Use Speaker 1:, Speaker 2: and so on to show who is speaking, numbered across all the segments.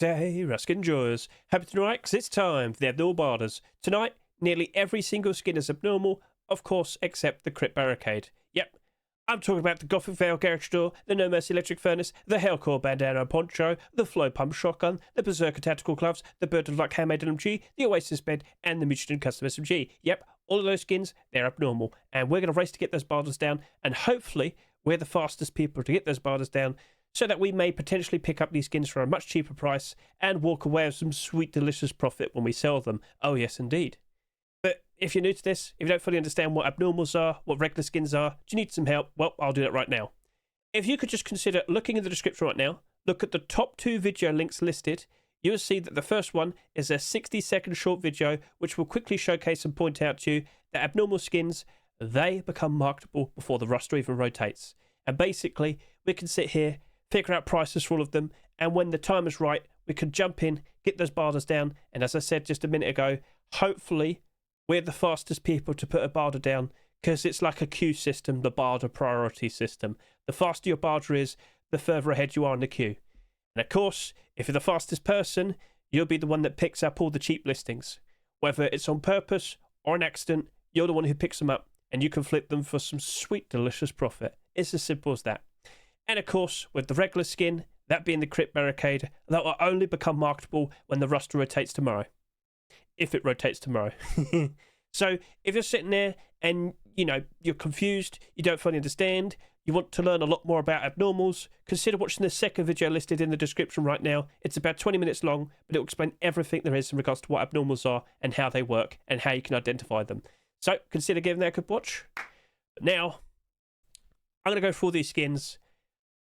Speaker 1: G'day, Ruskin enjoyers. Happy to know because it's time for the abnormal barders. Tonight, nearly every single skin is abnormal, of course, except the Crypt Barricade. Yep, I'm talking about the Gothic Veil Garage Door, the No Mercy Electric Furnace, the HellCore Bandana and Poncho, the Flow Pump Shotgun, the Berserker Tac Gloves, the Bird of Luck HMLMG, the Oasis Bed, and the Mutagen Custom SMG. Yep, all of those skins, they're abnormal. And we're going to race to get those barders down, and hopefully we're the fastest people to get those barders down, so that we may potentially pick up these skins for a much cheaper price and walk away with some sweet, delicious profit when we sell them. Oh, yes, indeed. But if you're new to this, if you don't fully understand what abnormals are, what regular skins are, do you need some help? Well, I'll do that right now. If you could just consider looking in the description right now, look at the top 2 video links listed, you'll see that the first one is a 60-second short video, which will quickly showcase and point out to you that abnormal skins, they become marketable before the roster even rotates. And basically, we can sit here, figure out prices for all of them, and when the time is right, we can jump in, get those barders down, and as I said just a minute ago, hopefully we're the fastest people to put a barder down, because it's like a queue system, the barder priority system. The faster your barder is, the further ahead you are in the queue. And of course, if you're the fastest person, you'll be the one that picks up all the cheap listings. Whether it's on purpose or an accident, you're the one who picks them up, and you can flip them for some sweet, delicious profit. It's as simple as that. And of course, with the regular skin, that being the Crypt Barricade, that will only become marketable when the roster rotates tomorrow. If it rotates tomorrow. So, if you're sitting there and, you're confused, you don't fully understand, you want to learn a lot more about abnormals, consider watching the second video listed in the description right now. It's about 20 minutes long, but it will explain everything there is in regards to what abnormals are and how they work and how you can identify them. So, consider giving that a good watch. But now, I'm going to go through all these skins.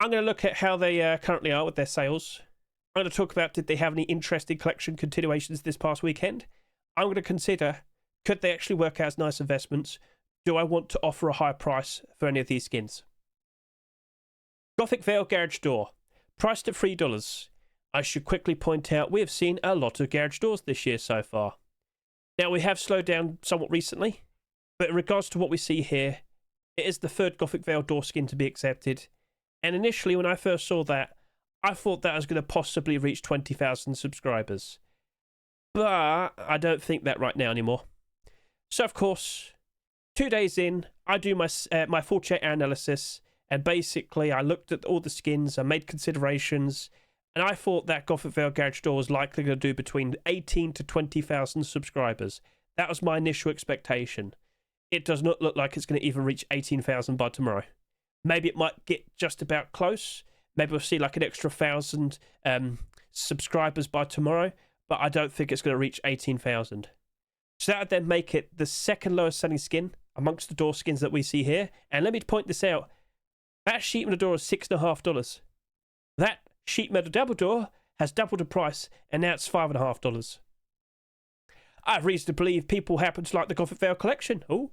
Speaker 1: I'm going to look at how they currently are with their sales. I'm going to talk about did they have any interesting collection continuations this past weekend. I'm going to consider, could they actually work out as nice investments? Do I want to offer a higher price for any of these skins? Gothic Veil Garage Door, priced at $3. I should quickly point out we have seen a lot of garage doors this year so far. Now we have slowed down somewhat recently, but in regards to what we see here, it is the third Gothic Veil door skin to be accepted. And initially, when I first saw that, I thought that was going to possibly reach 20,000 subscribers. But I don't think that right now anymore. So, of course, 2 days in, I do my full check analysis. And basically, I looked at all the skins, I made considerations. And I thought that Gothic Veil Garage Door was likely going to do between 18 to 20,000 subscribers. That was my initial expectation. It does not look like it's going to even reach 18,000 by tomorrow. Maybe it might get just about close. Maybe we'll see like an extra 1,000 subscribers by tomorrow. But I don't think it's going to reach 18,000. So that would then make it the second lowest selling skin amongst the door skins that we see here. And let me point this out. That sheet metal door is $6.50. That sheet metal double door has doubled the price. And now it's $5.50. I have reason to believe people happen to like the Gothic Veil collection. Oh,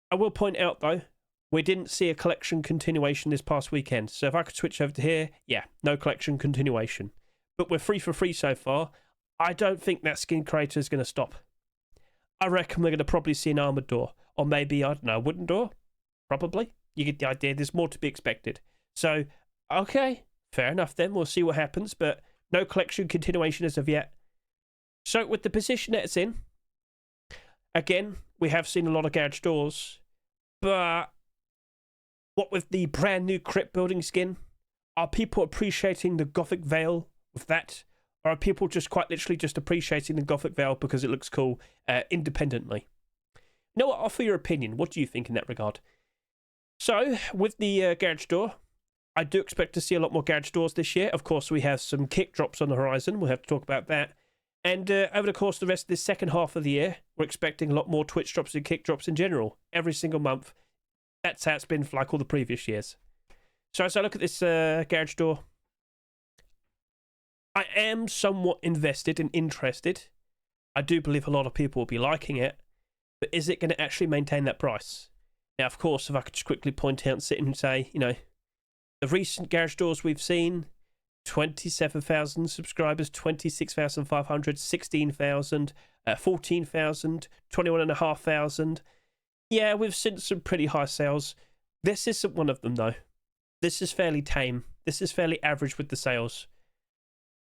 Speaker 1: I will point out though, we didn't see a collection continuation this past weekend. So if I could switch over to here, yeah, no collection continuation. But we're free for free so far. I don't think that skin creator is going to stop. I reckon we're going to probably see an armored door. Or maybe, I don't know, a wooden door? Probably. You get the idea. There's more to be expected. So, okay, fair enough then. We'll see what happens. But no collection continuation as of yet. So with the position that it's in, again, we have seen a lot of garage doors. But what with the brand new crypt building skin? Are people appreciating the Gothic Veil with that? Or are people just quite literally just appreciating the Gothic Veil because it looks cool independently? You know what? Offer your opinion. What do you think in that regard? So, with the garage door, I do expect to see a lot more garage doors this year. Of course, we have some kick drops on the horizon. We'll have to talk about that. And over the course of the rest of this second half of the year, we're expecting a lot more Twitch drops and kick drops in general. Every single month. That's how it's been for like all the previous years. So as I look at this garage door, I am somewhat invested and interested. I do believe a lot of people will be liking it. But is it going to actually maintain that price? Now, of course, if I could just quickly point out and sit and say, the recent garage doors we've seen, 27,000 subscribers, 26,500, 16,000, 14,000, 21,500. Yeah, we've seen some pretty high sales. This isn't one of them, though. This is fairly tame. This is fairly average with the sales.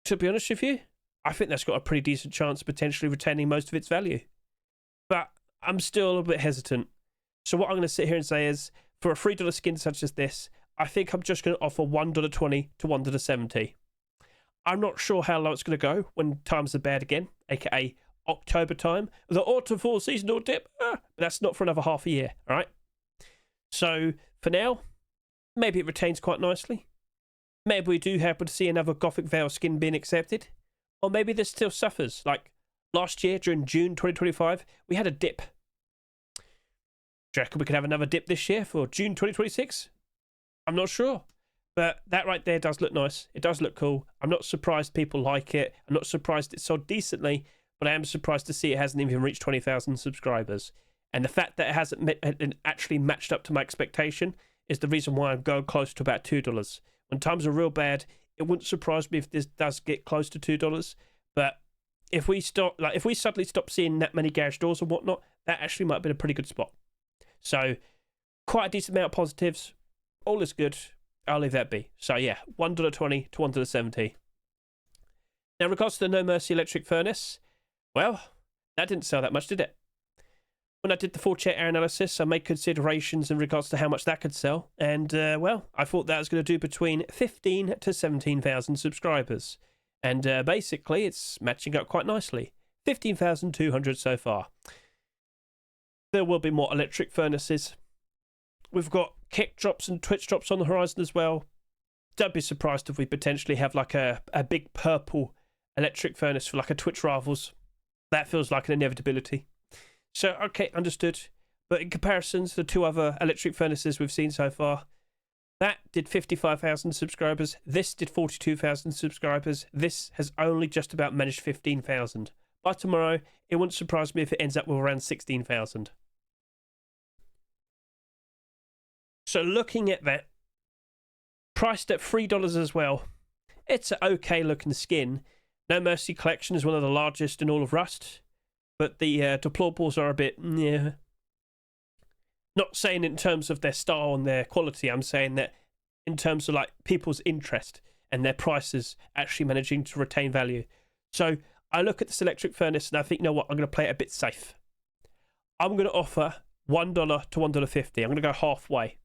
Speaker 1: to be honest with you, I think that's got a pretty decent chance of potentially retaining most of its value. But I'm still a little bit hesitant. So what I'm going to sit here and say is, for a $3 skin such as this, I think I'm just going to offer $1.20 to $1.70. I'm not sure how low it's going to go when times are bad again, aka October time. The autumn fall seasonal dip, but that's not for another half a year, all right? So for now, maybe it retains quite nicely. Maybe we do happen to see another Gothic Veil skin being accepted. Or maybe this still suffers. Like last year, during June 2025, we had a dip. Do you reckon we could have another dip this year for June 2026? I'm not sure. But that right there does look nice. It does look cool. I'm not surprised people like it. I'm not surprised it sold decently. But I am surprised to see it hasn't even reached 20,000 subscribers. And the fact that it hasn't actually matched up to my expectation is the reason why I'm going close to about $2. When times are real bad, it wouldn't surprise me if this does get close to $2. But if we suddenly stop seeing that many garage doors and whatnot, that actually might have been a pretty good spot. So quite a decent amount of positives. All is good. I'll leave that be. So yeah, $1.20 to $1.70. Now, in regards to the No Mercy electric furnace, well, that didn't sell that much, did it? When I did the full chat air analysis, I made considerations in regards to how much that could sell. And, well, I thought that was going to do between 15 to 17,000 subscribers. And basically, it's matching up quite nicely. 15,200 so far. There will be more electric furnaces. We've got kick drops and twitch drops on the horizon as well. Don't be surprised if we potentially have like a big purple electric furnace for like a Twitch Rivals. That feels like an inevitability. So, okay, understood. But in comparison to the two other electric furnaces we've seen so far, that did 55,000 subscribers. This did 42,000 subscribers. This has only just about managed 15,000. By tomorrow, it wouldn't surprise me if it ends up with around 16,000. So looking at that, priced at $3 as well, it's an okay looking skin. No Mercy collection is one of the largest in all of Rust. But the deplorables are a bit, yeah. Not saying in terms of their style and their quality. I'm saying that in terms of like people's interest and their prices actually managing to retain value. So I look at this electric furnace and I think, you know what, I'm going to play it a bit safe. I'm going to offer $1 to $1.50. I'm going to go halfway.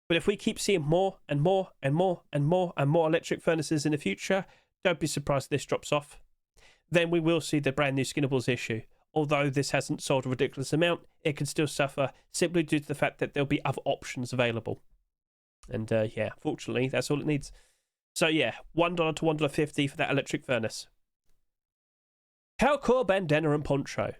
Speaker 1: But if we keep seeing more and more and more and more and more electric furnaces in the future, don't be surprised if this drops off. Then we will see the brand new Skinnables issue. Although this hasn't sold a ridiculous amount, it can still suffer simply due to the fact that there'll be other options available. And yeah, fortunately, that's all it needs. So yeah, $1 to $1.50 for that electric furnace. HellCore, Bandana and Poncho.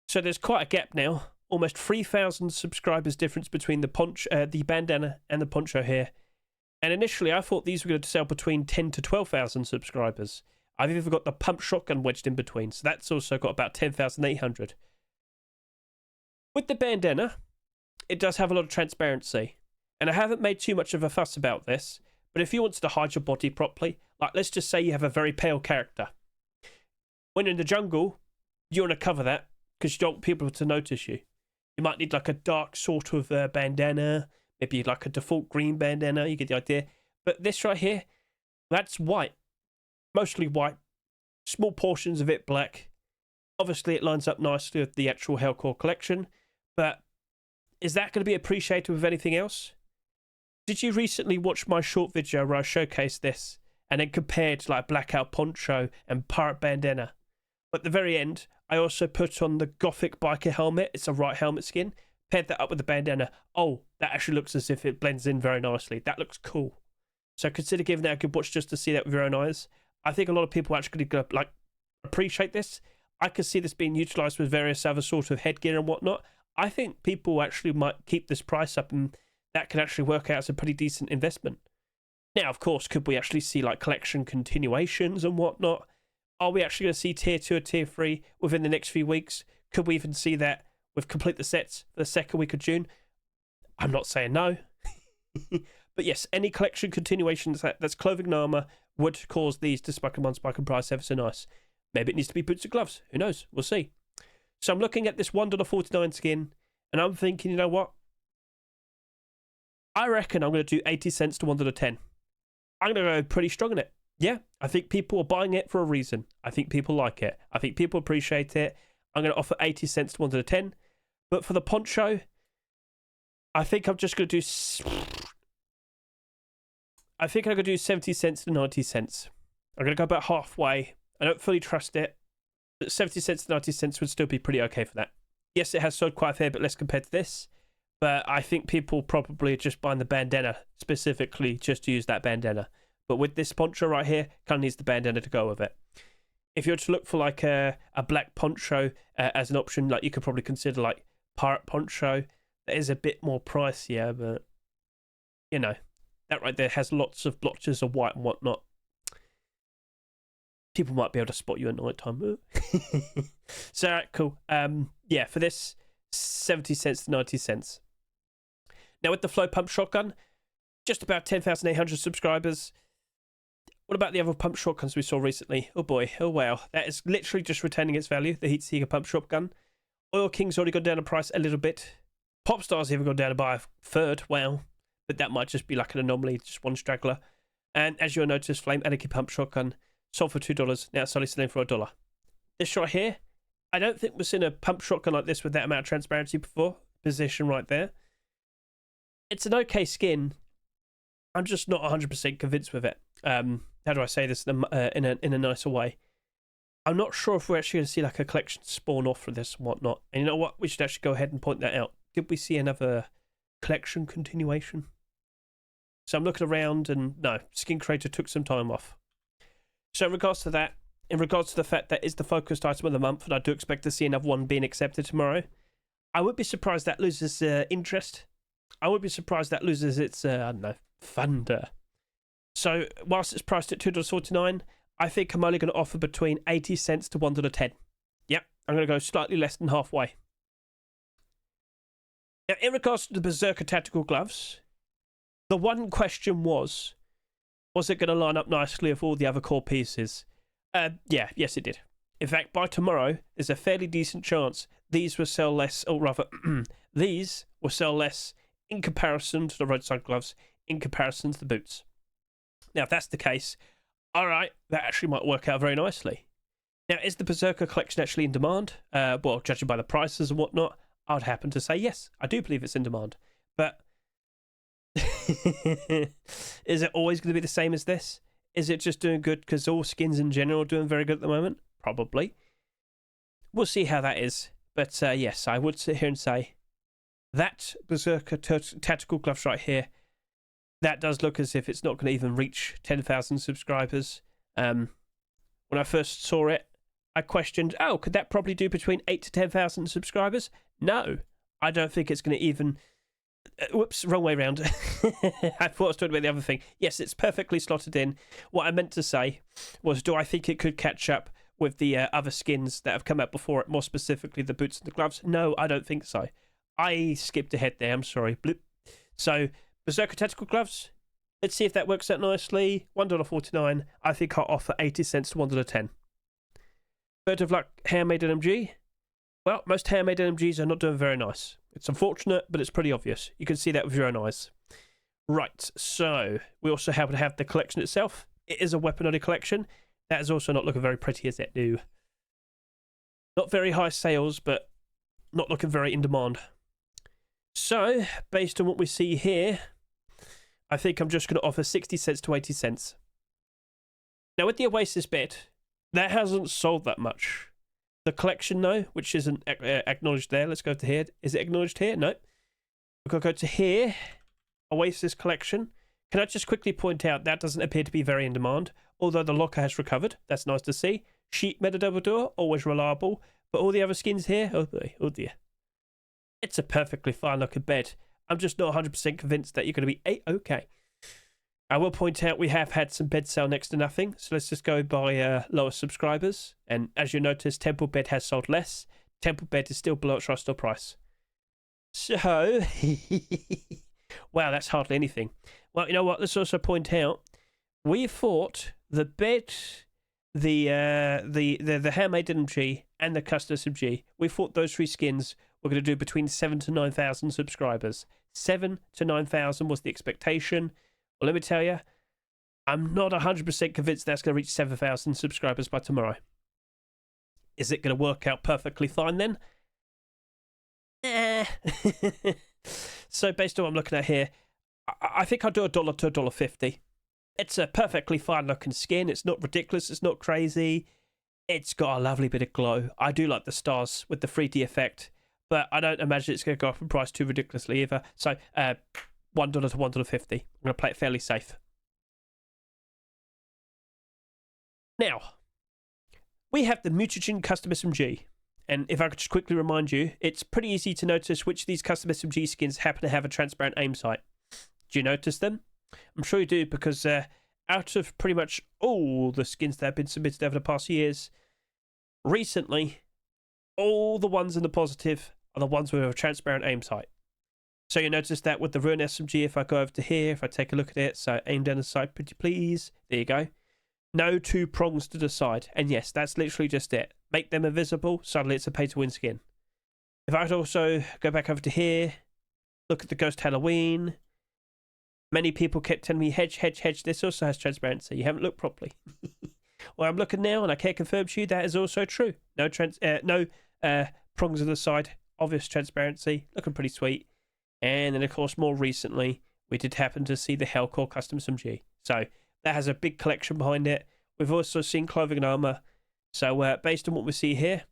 Speaker 1: So there's quite a gap now. Almost 3,000 subscribers difference between the Bandana and the Poncho here. And initially, I thought these were going to sell between 10 to 12,000 subscribers. I've even got the pump shotgun wedged in between, so that's also got about 10,800. With the Bandana, it does have a lot of transparency, and I haven't made too much of a fuss about this, but if you want to hide your body properly, like let's just say you have a very pale character. When you're in the jungle, you want to cover that, because you don't want people to notice you. You might need like a dark sort of bandana, maybe like a default green bandana, you get the idea. But this right here, that's white. Mostly white, small portions of it black. Obviously, it lines up nicely with the actual HellCore collection, but is that going to be appreciated with anything else? Did you recently watch my short video where I showcased this and then compared like Blackout Poncho and Pirate Bandana? At the very end, I also put on the Gothic biker helmet. It's a right helmet skin. Paired that up with the bandana. Oh, that actually looks as if it blends in very nicely. That looks cool. So consider giving that a good watch just to see that with your own eyes. I think a lot of people actually like appreciate this. I could see this being utilized with various other sort of headgear and whatnot. I think people actually might keep this price up, and that could actually work out as a pretty decent investment. Now, of course, could we actually see like collection continuations and whatnot? Are we actually going to see tier 2 or tier 3 within the next few weeks? Could we even see that with complete the sets for the second week of June? I'm not saying no. But yes, any collection continuations that's clothing and armor would cause these to spike and price ever so nice. Maybe it needs to be boots and gloves. Who knows? We'll see. So I'm looking at this $1.49 skin, and I'm thinking, you know what? I reckon I'm going to do 80 cents to $1.10. I'm going to go pretty strong in it. yeah, I think people are buying it for a reason. I think people like it. I think people appreciate it. I'm going to offer 80 cents to 1 to the 10. But for the poncho, I think I'm just going to do... I think I'm going to do 70 cents to 90 cents. I'm going to go about halfway. I don't fully trust it. But 70 cents to 90 cents would still be pretty okay for that. Yes, it has sold quite a fair bit less compared to this. But I think people probably are just buying the bandana specifically just to use that bandana. But with this poncho right here, kind of needs the bandana to go with it. If you were to look for like a black poncho as an option, like you could probably consider like pirate poncho. That is a bit more pricier, but you know, that right there has lots of blotches of white and whatnot. People might be able to spot you at night time. So, right, cool. Yeah, for this, 70 cents to 90 cents. Now with the flow pump shotgun, just about 10,800 subscribers. What about the other pump shotguns we saw recently? Oh boy, oh wow. That is literally just retaining its value, the Heat Seeker pump shotgun. Oil King's already gone down in price a little bit. Popstar's even gone down by a third, wow. But that might just be like an anomaly, just one straggler. And as you'll notice, Flame Anarchy pump shotgun sold for $2, now it's only selling for $1. This right here, I don't think we've seen a pump shotgun like this with that amount of transparency before. Position right there. It's an okay skin. I'm just not 100% convinced with it. How do I say this in a nicer way? I'm not sure if we're actually going to see like a collection spawn off for this and whatnot. And you know what? We should actually go ahead and point that out. Did we see another collection continuation? So I'm looking around and no, Skin Creator took some time off. So in regards to that, in regards to the fact that is the focused item of the month, and I do expect to see another one being accepted tomorrow, I would be surprised that loses interest. I would be surprised that loses its, I don't know, thunder. So whilst it's priced at $2.49, I think I'm only going to offer between 80 cents to $1.10. Yep, I'm going to go slightly less than halfway. Now, in regards to the Berserker Tactical Gloves, the one question was it going to line up nicely with all the other core pieces? Yes, it did. In fact, by tomorrow, there's a fairly decent chance these will sell less, or rather, these will sell less in comparison to the roadside gloves, in comparison to the boots. Now, if that's the case, all right, that actually might work out very nicely. Now, is the Berserker collection actually in demand? Well, judging by the prices and whatnot, I'd happen to say yes, I do believe it's in demand. But is it always going to be the same as this? Is it just doing good because all skins in general are doing very good at the moment? Probably. We'll see how that is. But yes, I would sit here and say that Berserker Tactical Gloves right here, that does look as if it's not going to even reach 10,000 subscribers. When I first saw it, I questioned, oh, could that probably do between 8 to 10,000 subscribers? No, I don't think it's going to even... whoops, wrong way round. I thought I was talking about the other thing. Yes, it's perfectly slotted in. What I meant to say was, do I think it could catch up with the other skins that have come out before it, more specifically the boots and the gloves? No, I don't think so. I skipped ahead there, I'm sorry. Bloop. So, Berserker Tactical Gloves, let's see if that works out nicely. $1.49. I think I'll offer 80 cents to $1.10. Bird of Luck Handmade NMG. Well, most handmade NMGs are not doing very nice. It's unfortunate, but it's pretty obvious. You can see that with your own eyes. Right, so we also happen to have the collection itself. It is a weapon-only collection. That is also not looking very pretty, is it? No. Not very high sales, but not looking very in demand. So, based on what we see here, I think I'm just going to offer 60 cents to 80 cents. Now, with the Oasis Bed, that hasn't sold that much. The collection, though, which isn't acknowledged there. Let's go to here. Is it acknowledged here? No. We're going to go to here. Oasis collection. Can I just quickly point out that doesn't appear to be very in demand, although the locker has recovered. That's nice to see. Sheet metal double door, always reliable. But all the other skins here, oh boy, oh dear. It's a perfectly fine looking bed. I'm just not 100% convinced that you're going to be A-okay. I will point out we have had some beds sell next to nothing, so let's just go by lower subscribers. And as you notice, Temple Bed has sold less. Temple Bed is still below its retail price. So, wow, that's hardly anything. Well, you know what? Let's also point out we thought the bed, the handmade NMG and the custom SMG. We thought those three skins were going to do between 7,000 to 9,000 subscribers. 7,000 to 9,000 was the expectation. Well, let me tell you, I'm not 100% convinced that's going to reach 7,000 subscribers by tomorrow. Is it going to work out perfectly fine then? So based on what I'm looking at here, I think I'll do $1 to $1.50. It's a perfectly fine looking skin. It's not ridiculous. It's not crazy. It's got a lovely bit of glow. I do like the stars with the 3D effect, but I don't imagine it's going to go up in price too ridiculously either. So $1 to $1.50. I'm going to play it fairly safe. Now, we have the Mutagen Custom SMG. And if I could just quickly remind you, it's pretty easy to notice which of these custom SMG skins happen to have a transparent aim sight. Do you notice them? I'm sure you do, because out of pretty much all the skins that have been submitted over the past years, recently, all the ones in the positive are the ones with a transparent aim sight. So you notice that with the Ruin SMG, if I go over to here, if I take a look at it, so aim down the sight, pretty please. There you go. No two prongs to the side. And yes, that's literally just it. Make them invisible, suddenly it's a pay-to-win skin. If I could also go back over to here, look at the Ghost Halloween. Many people kept telling me, Hedge, this also has transparency. You haven't looked properly. Well, I'm looking now, and I can confirm to you that is also true. No prongs on the side, obvious transparency, looking pretty sweet. And then, of course, more recently, we did happen to see the HellCore Custom SMG. So that has a big collection behind it. We've also seen clothing and armor. So based on what we see here,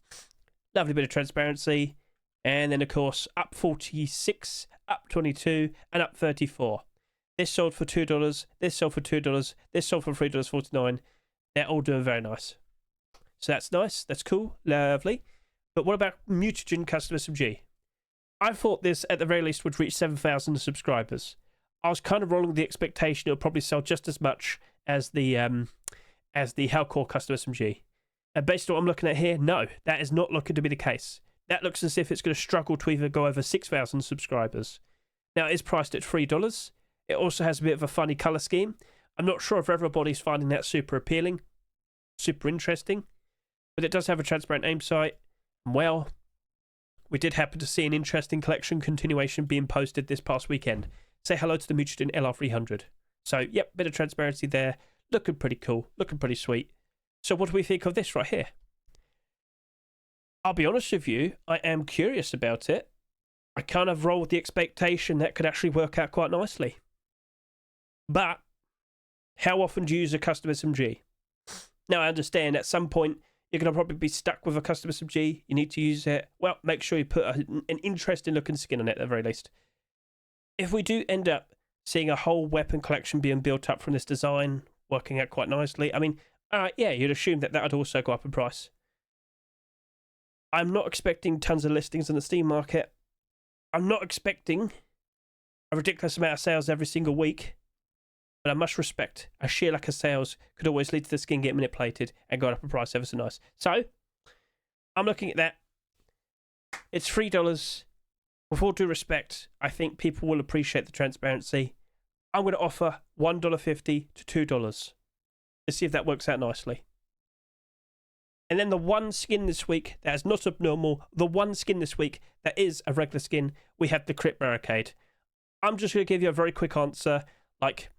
Speaker 1: lovely bit of transparency. And then, of course, up 46, up 22, and up 34. This sold for $2, this sold for $2, this sold for $3.49. They're all doing very nice. So that's nice, that's cool, lovely. But what about Mutagen Custom SMG? I thought this, at the very least, would reach 7,000 subscribers. I was kind of rolling with the expectation it would probably sell just as much as the HellCore Custom SMG. And based on what I'm looking at here, no, that is not looking to be the case. That looks as if it's going to struggle to even go over 6,000 subscribers. Now, it is priced at $3. It also has a bit of a funny colour scheme. I'm not sure if everybody's finding that super appealing, super interesting, but it does have a transparent aim sight. Well, we did happen to see an interesting collection continuation being posted this past weekend. Say hello to the Mutagen LR300. So, yep, bit of transparency there. Looking pretty cool, looking pretty sweet. So what do we think of this right here? I'll be honest with you, I am curious about it. I kind of roll with the expectation that could actually work out quite nicely. But how often do you use a custom SMG? Now, I understand at some point you're going to probably be stuck with a custom SMG. You need to use it. Well, make sure you put an interesting looking skin on it at the very least. If we do end up seeing a whole weapon collection being built up from this design, working out quite nicely, I mean, yeah, you'd assume that that would also go up in price. I'm not expecting tons of listings on the Steam market. I'm not expecting a ridiculous amount of sales every single week. But I must respect a sheer lack of sales could always lead to the skin getting manipulated and going up in price ever so nice. So, I'm looking at that. It's $3. With all due respect, I think people will appreciate the transparency. I'm going to offer $1.50 to $2. Let's see if that works out nicely. And then the one skin this week that is not abnormal, the one skin this week that is a regular skin, we have the Crypt Barricade. I'm just going to give you a very quick answer, like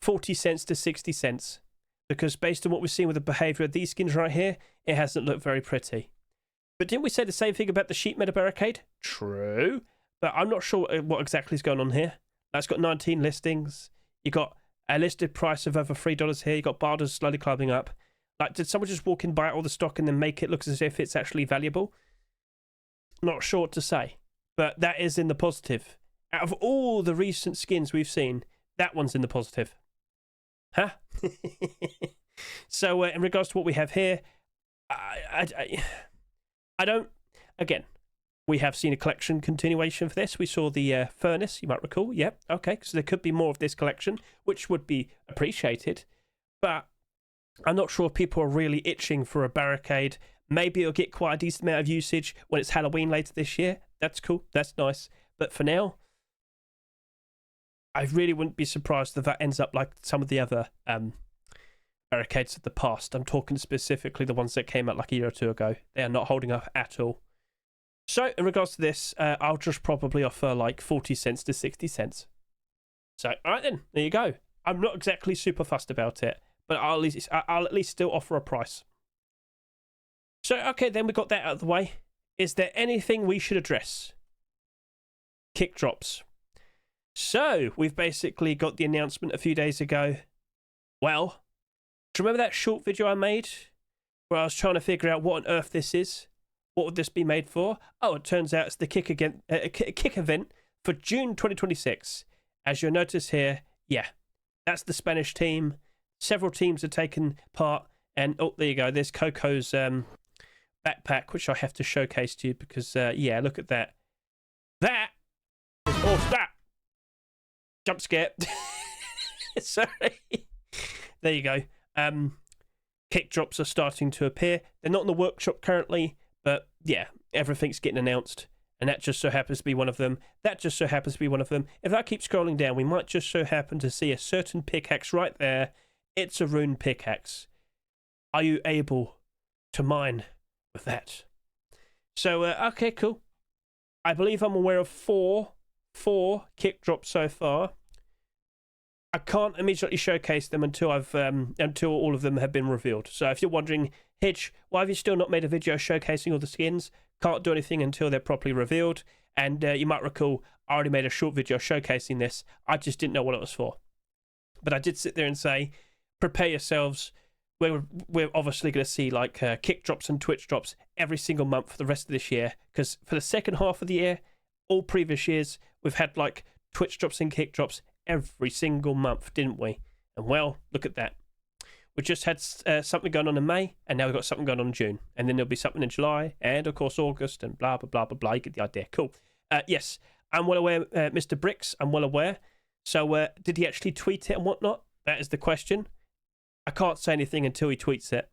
Speaker 1: 40 cents to 60 cents. Because based on what we've seen with the behaviour of these skins right here, it hasn't looked very pretty. But didn't we say the same thing about the Sheet Metal Barricade? True. But I'm not sure what exactly is going on here. That's got 19 listings. You got a listed price of over $3 here. You got barders slowly climbing up. Like, did someone just walk in, buy all the stock, and then make it look as if it's actually valuable? Not sure what to say. But that is in the positive. Out of all the recent skins we've seen, that one's in the positive. Huh? So, in regards to what we have here, I don't... Again, we have seen a collection continuation for this. We saw the furnace, you might recall. Yep, okay. So there could be more of this collection, which would be appreciated. But I'm not sure if people are really itching for a barricade. Maybe it'll get quite a decent amount of usage when it's Halloween later this year. That's cool. That's nice. But for now, I really wouldn't be surprised if that ends up like some of the other barricades of the past. I'm talking specifically the ones that came out like a year or two ago. They are not holding up at all. So, in regards to this, I'll just probably offer like 40 cents to 60 cents. So, alright then, there you go. I'm not exactly super fussed about it, but I'll at least still offer a price. So, okay, then we got that out of the way. Is there anything we should address? Kick drops. So, we've basically got the announcement a few days ago. Well, do you remember that short video I made where I was trying to figure out what on earth this is? What would this be made for? Oh, it turns out it's the kick event for June 2026. As you'll notice here, yeah, that's the Spanish team. Several teams have taken part. And, oh, there you go. There's Coco's backpack, which I have to showcase to you because, yeah, look at that. That is awesome. That jump scare. Sorry. There you go. Kick drops are starting to appear. They're not in the workshop currently, but yeah, everything's getting announced. And that just so happens to be one of them. That just so happens to be one of them. If I keep scrolling down, we might just so happen to see a certain pickaxe right there. It's a rune pickaxe. Are you able to mine with that? So, okay, cool. I believe I'm aware of four kick drops so far. I can't immediately showcase them until until all of them have been revealed. So if you're wondering, Hedge, why have you still not made a video showcasing all the skins? Can't do anything until they're properly revealed. And you might recall, I already made a short video showcasing this. I just didn't know what it was for. But I did sit there and say, prepare yourselves. We're obviously going to see like kick drops and Twitch drops every single month for the rest of this year. Because for the second half of the year, all previous years, we've had like Twitch drops and kick drops every single month, didn't we? And well, look at that. We just had something going on in May, and now we've got something going on in June. And then there'll be something in July, and of course August, and blah, blah, blah, blah, blah. You get the idea. Cool. Yes, I'm well aware, Mr. Bricks, I'm well aware. So did he actually tweet it and whatnot? That is the question. I can't say anything until he tweets it.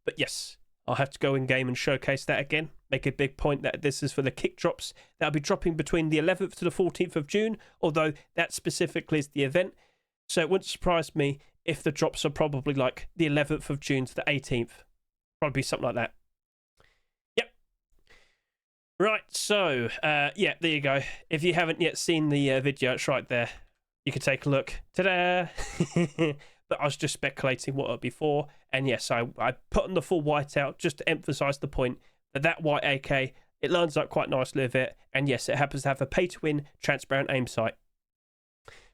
Speaker 1: But yes, I'll have to go in game and showcase that again. Make a big point that this is for the kick drops. That'll be dropping between the 11th to the 14th of June, although that specifically is the event. So it wouldn't surprise me if the drops are probably like the 11th of June to the 18th. Probably something like that. Yep. Right, so, yeah, there you go. If you haven't yet seen the video, it's right there. You can take a look. Ta-da! But I was just speculating what it would be for. And yes, I put on the full white out just to emphasise the point that white AK, it lines up quite nicely with it. And yes, it happens to have a pay-to-win transparent aim sight.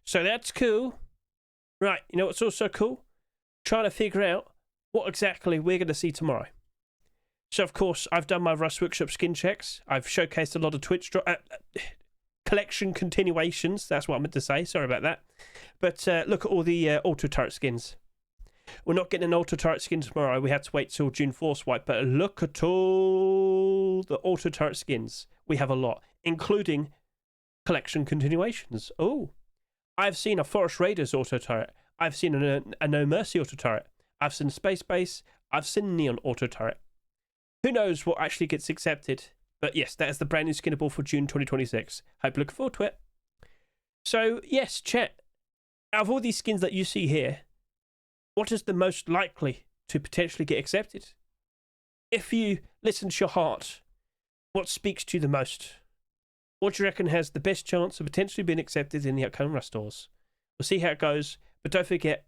Speaker 1: So that's cool. Right, you know what's also cool? Trying to figure out what exactly we're going to see tomorrow. So, of course, I've done my Rust Workshop skin checks. I've showcased a lot of Twitch collection continuations. That's what I meant to say. Sorry about that. But look at all the auto turret skins. We're not getting an auto turret skin tomorrow. We have to wait till June 4th swipe. But look at all the auto turret skins. We have a lot, including collection continuations. Oh. I've seen a Forest Raiders auto turret. I've seen a No Mercy auto turret. I've seen Space Base. I've seen Neon auto turret. Who knows what actually gets accepted? But yes, that is the brand new skinnable for June 2026. Hope you're looking forward to it. So yes, chat. Out of all these skins that you see here, what is the most likely to potentially get accepted? If you listen to your heart, what speaks to you the most? What do you reckon has the best chance of potentially being accepted in the upcoming Rust stores? We'll see how it goes. But don't forget,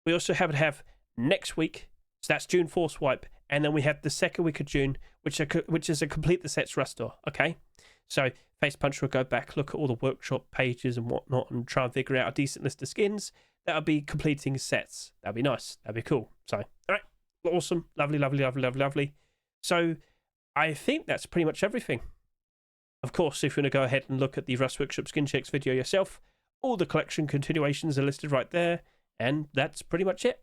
Speaker 1: we also have next week, so that's June 4th swipe, and then we have the second week of June, which is a complete the sets Rust store. Okay, so Face Puncher will go back, look at all the workshop pages and whatnot, and try and figure out a decent list of skins that'll be completing sets. That'd be nice. That'd be cool. So, all right, awesome, lovely, lovely, lovely, lovely, lovely. So, I think that's pretty much everything. Of course, if you want to go ahead and look at the Rust Workshop skin checks video yourself, all the collection continuations are listed right there, and that's pretty much it.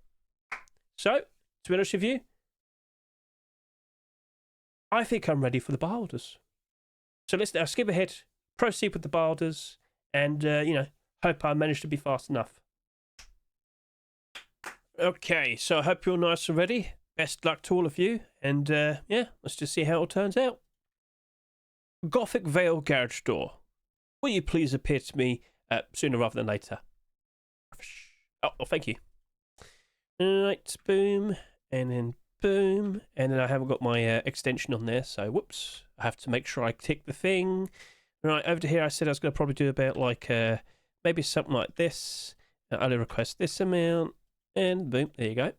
Speaker 1: So, to be honest with you, I think I'm ready for the Beholders. So let's now skip ahead, proceed with the Beholders, and, you know, hope I managed to be fast enough. Okay, so I hope you're nice and ready. Best luck to all of you, and, yeah, let's just see how it turns out. Gothic Vale Garage Door. Will you please appear to me sooner rather than later? Oh, well, thank you. Right, boom, and then boom, and then I haven't got my extension on there, so whoops. I have to make sure I tick the thing. Right, over to here I said I was going to probably do about like, maybe something like this, I'll only request this amount, and boom, there you go.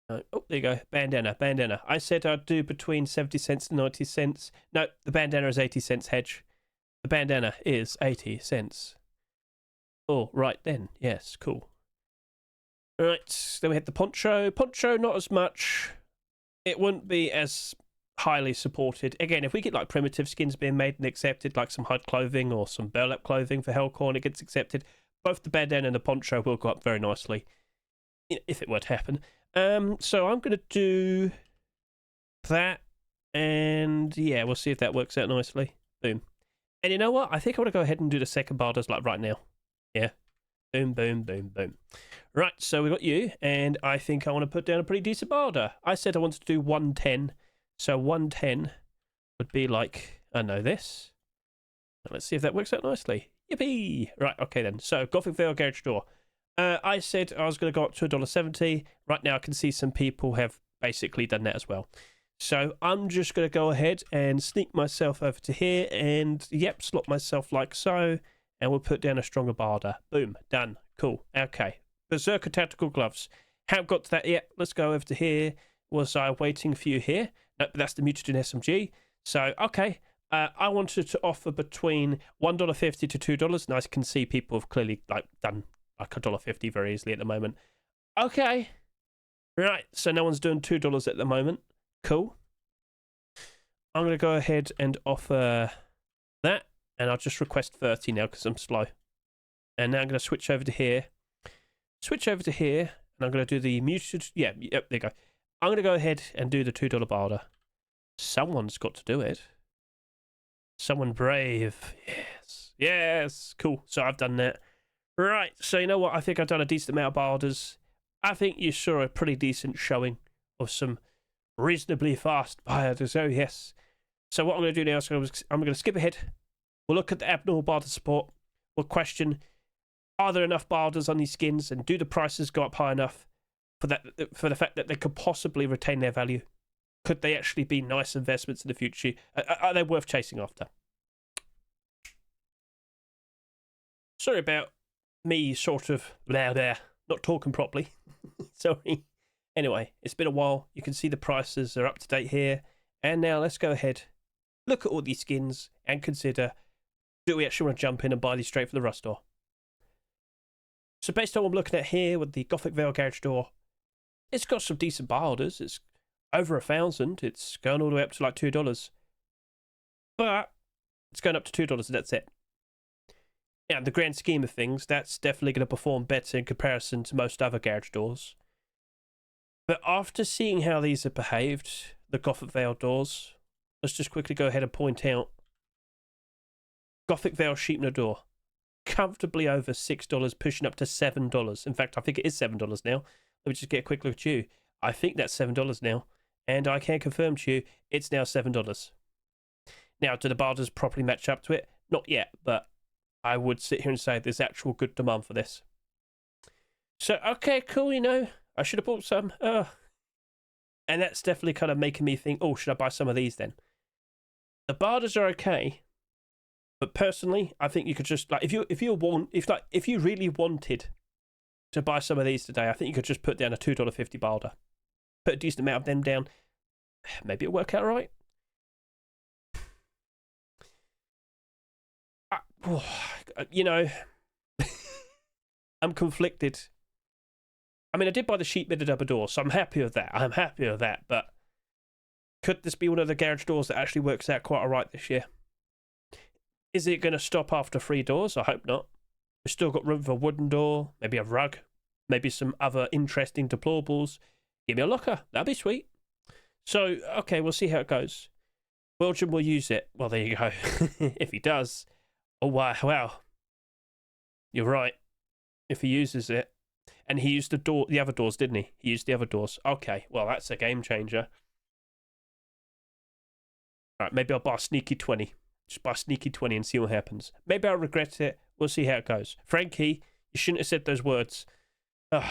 Speaker 1: Oh, there you go. Bandana. I said I'd do between 70 cents and 90 cents. No, the bandana is 80 cents, Hedge. The bandana is 80 cents. Oh, right then. Yes, cool. Right, then we had the poncho. Poncho, not as much. It wouldn't be as highly supported. Again, if we get like primitive skins being made and accepted, like some HUD clothing or some burlap clothing for HellCore and it gets accepted, both the bandana and the poncho will go up very nicely, if it were to happen. So I'm going to do that, and yeah, we'll see if that works out nicely. Boom. And you know what? I think I want to go ahead and do the second barders like right now. Yeah. Boom, boom, boom, boom. Right, so we got you, and I think I want to put down a pretty decent barter. I said I wanted to do 110, so 110 would be like, I know this. Let's see if that works out nicely. Yippee! Right, okay then. So, Gothic Veil Garage Door. I said I was going to go up to $1.70. Right now I can see some people have basically done that as well. So I'm just going to go ahead and sneak myself over to here and, yep, slot myself like so. And we'll put down a stronger barter. Boom, done. Cool. Okay. Berserker Tac Gloves. Haven't got to that yet. Let's go over to here. Was I waiting for you here? Nope, that's the Mutagen SMG. So, okay. I wanted to offer between $1.50 to $2. And I can see people have clearly done like $1.50 very easily at the moment. Okay. Right, so no one's doing $2 at the moment. Cool. I'm going to go ahead and offer that. And I'll just request 30 now because I'm slow. And now I'm going to switch over to here. Switch over to here. And I'm going to do the muted. Yeah, yep, there you go. I'm going to go ahead and do the $2 barter. Someone's got to do it. Someone brave. Yes. Yes. Cool. So I've done that. Right. So you know what? I think I've done a decent amount of barters. I think you saw a pretty decent showing of some reasonably fast barters. Oh, yes. So what I'm going to do now is I'm going to skip ahead. We'll look at the abnormal barter support. We'll question, are there enough barters on these skins, and do the prices go up high enough for the fact that they could possibly retain their value? Could they actually be nice investments in the future? Are they worth chasing after? Sorry about me sort of not talking properly. Sorry. Anyway, it's been a while. You can see the prices are up to date here. And now let's go ahead, look at all these skins, and consider, do we actually want to jump in and buy these straight from the Rust Door? So based on what I'm looking at here with the Gothic Veil Garage Door, it's got some decent barters. It's over 1,000. It's going all the way up to like $2. But it's going up to $2 and that's it. Now, in the grand scheme of things, that's definitely going to perform better in comparison to most other garage doors. But after seeing how these have behaved, the Gothic Veil doors, let's just quickly go ahead and point out Gothic Veil Sheepner door, comfortably over $6, pushing up to $7. In fact, I think it is $7 now. Let me just get a quick look at you. I think that's $7 now, and I can confirm to you it's now $7. Now, do the barters properly match up to it? Not yet, but I would sit here and say there's actual good demand for this. So, okay, cool, you know, I should have bought some. And that's definitely kind of making me think, oh, should I buy some of these then? The barters are okay, but personally, I think you could just, like, if you really wanted to buy some of these today, I think you could just put down a $2.50 barter. Put a decent amount of them down. Maybe it'll work out right. You know, I'm conflicted. I mean, I did buy the sheep bedded upper door, so I'm happy with that. But could this be one of the garage doors that actually works out quite alright this year? Is it going to stop after 3 doors? I hope not. We've still got room for a wooden door, maybe a rug, maybe some other interesting deplorables. Give me a locker. That'd be sweet. So, okay, we'll see how it goes. Belgium will use it. Well, there you go. If he does. Oh, wow. You're right. If he uses it. And he used the other doors, didn't he? He used the other doors. Okay, well, that's a game changer. Alright, maybe I'll buy a sneaky 20. Just buy a sneaky 20 and see what happens. Maybe I'll regret it. We'll see how it goes. Frankie, you shouldn't have said those words. Now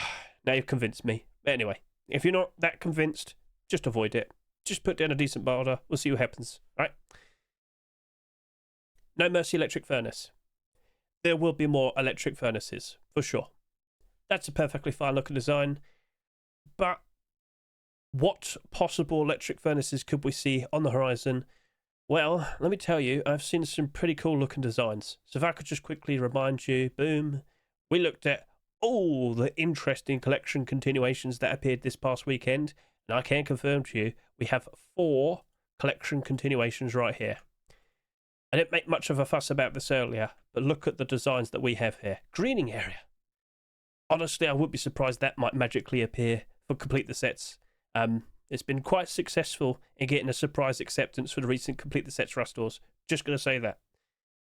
Speaker 1: you've convinced me. But anyway, if you're not that convinced, just avoid it. Just put down a decent barter. We'll see what happens. Right? No Mercy electric furnace. there will be more electric furnaces, for sure. That's a perfectly fine looking design. But what possible electric furnaces could we see on the horizon? Well, let me tell you, I've seen some pretty cool looking designs. So if I could just quickly remind you, boom, we looked at all the interesting collection continuations that appeared this past weekend. And I can confirm to you, we have 4 collection continuations right here. I didn't make much of a fuss about this earlier, but look at the designs that we have here. Greening area. Honestly, I would be surprised that might magically appear for complete the sets. It's been quite successful in getting a surprise acceptance for the recent complete the sets rustores. Just going to say that.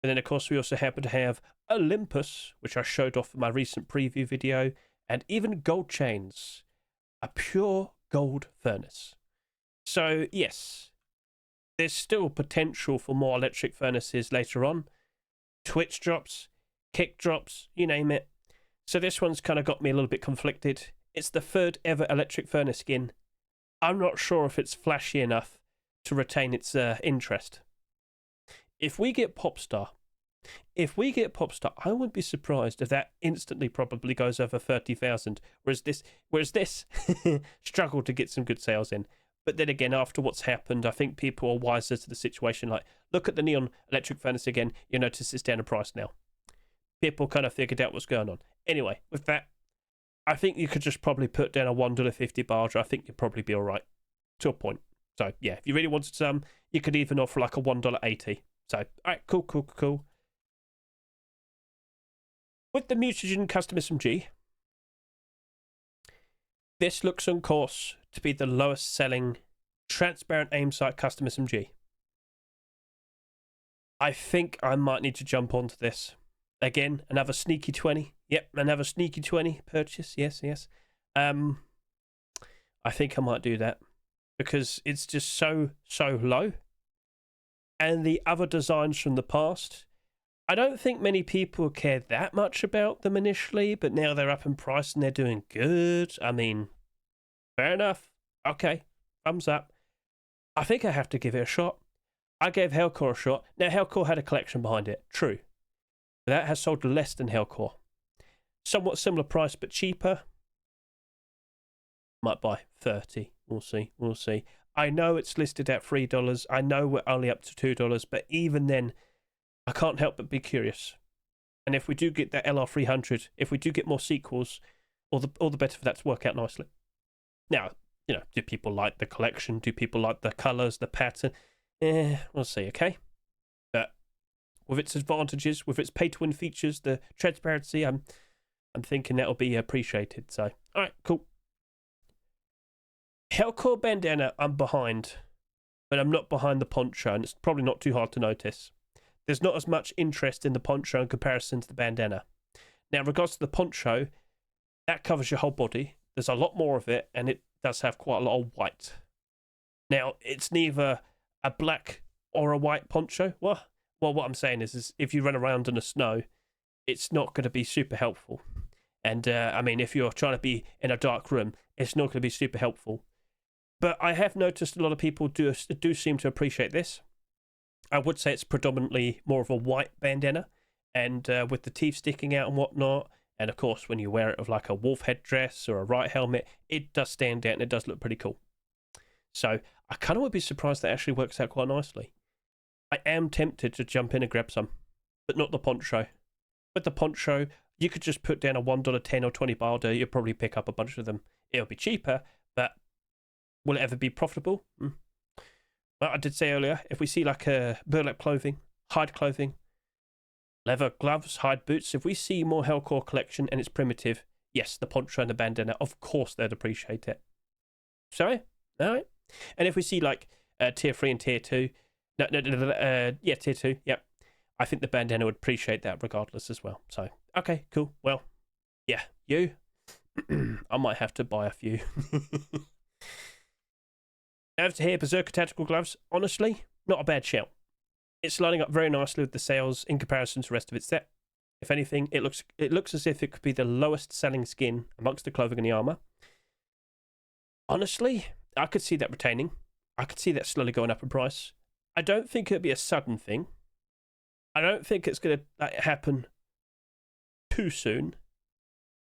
Speaker 1: And then, of course, we also happen to have Olympus, which I showed off in my recent preview video, and even gold chains. A pure gold furnace. So, yes, there's still potential for more electric furnaces later on. Twitch drops, kick drops, you name it. So this one's kind of got me a little bit conflicted. It's the 3rd ever electric furnace skin. I'm not sure if it's flashy enough to retain its interest. If we get Popstar, I wouldn't be surprised if that instantly probably goes over 30,000. Whereas this struggled to get some good sales in. But then again, after what's happened, I think people are wiser to the situation. Like, look at the neon electric furnace again. You'll notice it's down in price now. People kind of figured out what's going on. Anyway, with that, I think you could just probably put down a $1.50 barge. I think you'd probably be all right to a point. So, yeah, if you really wanted some, you could even offer like a $1.80. So, all right, cool. With the Mutagen Custom SMG, this looks on course to be the lowest selling transparent aim sight custom SMG. I think I might need to jump onto this. Again, another sneaky 20. Yep, another sneaky 20 purchase. Yes. I think I might do that because it's just so low. And the other designs from the past, I don't think many people cared that much about them initially, but now they're up in price and they're doing good. I mean, fair enough. Okay, thumbs up. I think I have to give it a shot. I gave HellCore a shot. Now, HellCore had a collection behind it. True. That has sold less than HellCore. Somewhat similar price, but cheaper. Might buy 30. We'll see. I know it's listed at $3. I know we're only up to $2, but even then, I can't help but be curious. And if we do get that LR300, if we do get more sequels, all the better for that to work out nicely. Now, you know, do people like the collection? Do people like the colours, the pattern? We'll see, okay? But with its advantages, with its pay-to-win features, the transparency, I'm thinking that'll be appreciated. So, all right, cool. HellCore Bandana, I'm behind. But I'm not behind the Poncho, and it's probably not too hard to notice. There's not as much interest in the Poncho in comparison to the Bandana. Now, in regards to the Poncho, that covers your whole body. There's a lot more of it, and it does have quite a lot of white. Now, it's neither a black or a white poncho. Well, what I'm saying is if you run around in the snow, it's not going to be super helpful. And, I mean, if you're trying to be in a dark room, it's not going to be super helpful. But I have noticed a lot of people do seem to appreciate this. I would say it's predominantly more of a white bandana, and with the teeth sticking out and whatnot. And, of course, when you wear it with like a wolf headdress or a right helmet, it does stand out and it does look pretty cool. So I kind of would be surprised that actually works out quite nicely. I am tempted to jump in and grab some, but not the Poncho. With the Poncho, you could just put down a $1.10 or 20 barter. You'll probably pick up a bunch of them. It'll be cheaper, but will it ever be profitable? Well, I did say earlier, if we see like a burlap clothing, hide clothing, leather gloves, hide boots, if we see more HellCore collection and it's primitive, yes, the Poncho and the bandana, of course they'd appreciate it. Sorry? All right. And if we see like tier 3 and tier 2, yeah, tier 2, yep. I think the bandana would appreciate that regardless as well. So, okay, cool. Well, yeah, you, I might have to buy a few. Over to here, Berserker Tac Gloves, honestly, not a bad shout. It's lining up very nicely with the sales in comparison to the rest of its set. If anything, it looks as if it could be the lowest selling skin amongst the clothing and the armor. Honestly, I could see that retaining. I could see that slowly going up in price. I don't think it'd be a sudden thing. I don't think it's going to happen too soon.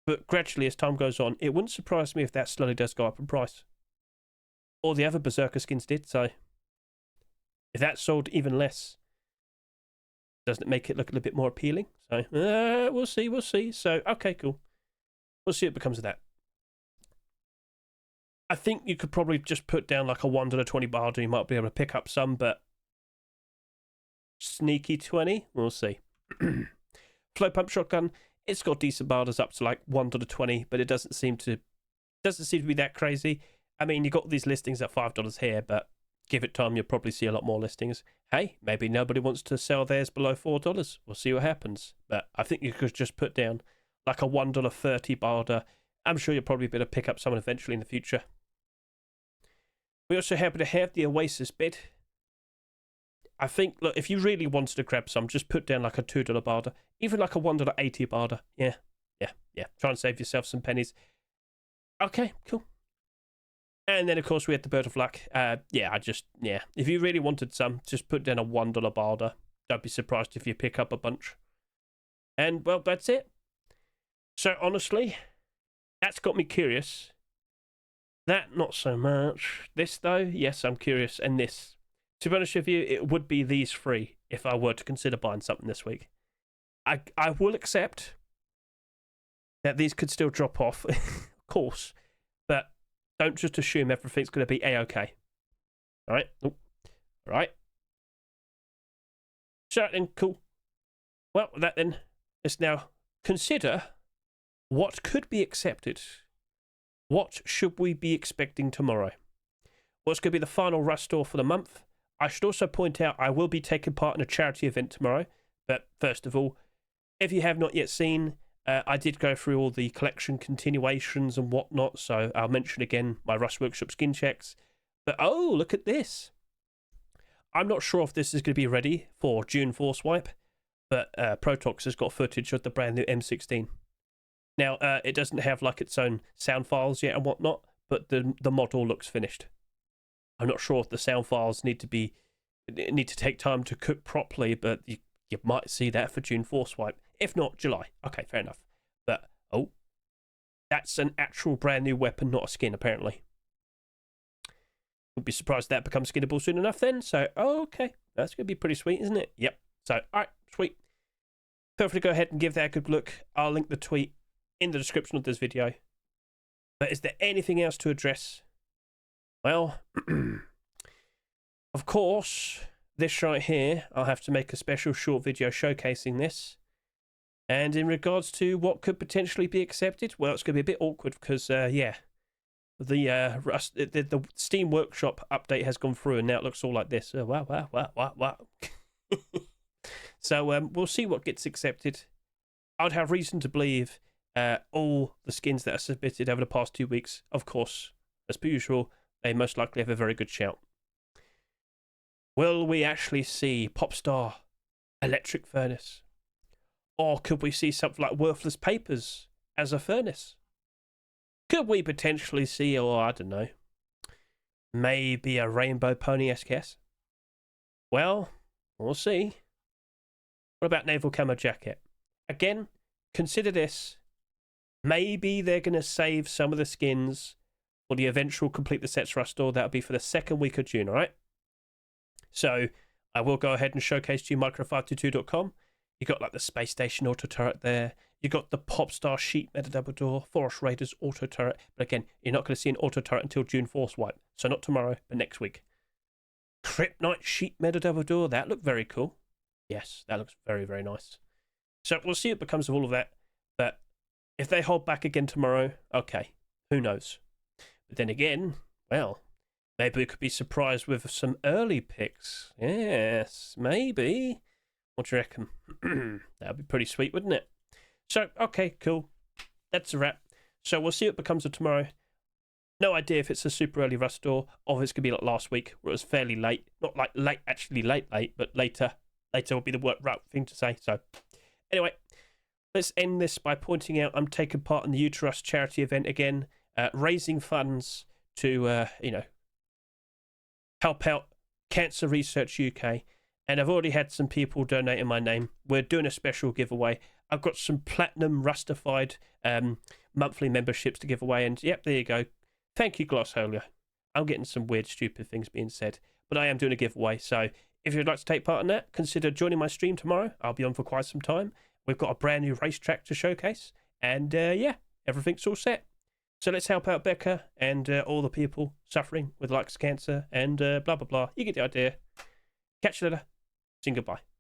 Speaker 1: But gradually, as time goes on, it wouldn't surprise me if that slowly does go up in price. All the other Berserker skins did, so if that sold even less, doesn't it make it look a little bit more appealing? So, we'll see. So, okay, cool. We'll see what becomes of that. I think you could probably just put down like a $1.20 barter. You might be able to pick up some, but sneaky 20, we'll see. Flow pump shotgun, it's got decent barters up to like $1.20, but it doesn't seem to be that crazy. I mean, you got these listings at $5 here, but give it time, you'll probably see a lot more listings. Hey, maybe nobody wants to sell theirs below $4. We'll see what happens. But I think you could just put down like a $1.30 barter. I'm sure you'll probably be able to pick up someone eventually in the future. We also happen to have the Oasis Bed. I think, look, if you really wanted to grab some, just put down like a $2 barter. Even like a $1.80 barter. Yeah. Try and save yourself some pennies. Okay, cool. And then, of course, we had the Bird of Luck. If you really wanted some, just put down a $1 barter. Don't be surprised if you pick up a bunch. And, well, that's it. So, honestly, that's got me curious. That, not so much. This, though, yes, I'm curious. And this. To be honest with you, it would be these three if I were to consider buying something this week. I will accept that these could still drop off, of course, but don't just assume everything's going to be A-okay. All right? All right. So then, cool. Well, that then, let's now consider what could be accepted. What should we be expecting tomorrow? What's going to be the final Rust store for the month? I should also point out I will be taking part in a charity event tomorrow. But first of all, if you have not yet seen, I did go through all the collection continuations and whatnot. So I'll mention again my Rust Workshop skin checks. But oh, look at this. I'm not sure if this is going to be ready for June Force Wipe. But Protox has got footage of the brand new M16. Now, it doesn't have like its own sound files yet and whatnot. But the model looks finished. I'm not sure if the sound files need to take time to cook properly, but you might see that for June Force Wipe. If not, July. Okay, fair enough. But, oh, that's an actual brand new weapon, not a skin, apparently. Would be surprised if that becomes skinnable soon enough then. So, okay, that's going to be pretty sweet, isn't it? Yep. So, all right, sweet. Feel free to go ahead and give that a good look. I'll link the tweet in the description of this video. But is there anything else to address? Well, of course, this right here, I'll have to make a special short video showcasing this. And in regards to what could potentially be accepted, well, it's going to be a bit awkward because, the Steam Workshop update has gone through and now it looks all like this. Oh, wow. So we'll see what gets accepted. I'd have reason to believe all the skins that are submitted over the past 2 weeks, of course, as per usual, they most likely have a very good shout. Will we actually see Popstar Electric Furnace? Or could we see something like Worthless Papers as a furnace? Could we potentially see, or I don't know, maybe a Rainbow Pony SKS? Well, we'll see. What about Naval Camo Jacket? Again, consider this. Maybe they're going to save some of the skins for the eventual Complete the Sets Rust store. That'll be for the second week of June, alright? So, I will go ahead and showcase to you micro522.com. You got like the Space Station auto turret there. You got the Popstar Sheep Meta Double Door, Forest Raiders auto turret. But again, you're not going to see an auto turret until June Force Wipe. So not tomorrow, but next week. Kryptonite Sheep Meta Double Door. That looked very cool. Yes, that looks very, very nice. So we'll see what becomes of all of that. But if they hold back again tomorrow, okay, who knows? But then again, well, maybe we could be surprised with some early picks. Yes, maybe. What do you reckon? That'd be pretty sweet, wouldn't it? So, okay, cool. That's a wrap. So we'll see what becomes of tomorrow. No idea if it's a super early Rust store or if it's going to be like last week where it was fairly late. Not like late, actually late, but later. Later will be the right thing to say. So, anyway, let's end this by pointing out I'm taking part in the Uterus charity event again, raising funds to, help out Cancer Research UK. And I've already had some people donate in my name. We're doing a special giveaway. I've got some platinum rustified monthly memberships to give away. And yep, there you go. Thank you, Glossolalia. I'm getting some weird, stupid things being said, but I am doing a giveaway. So if you'd like to take part in that, consider joining my stream tomorrow. I'll be on for quite some time. We've got a brand new racetrack to showcase. And yeah, everything's all set. So let's help out Becca and all the people suffering with likes cancer and blah, blah, blah. You get the idea. Catch you later. Sing goodbye.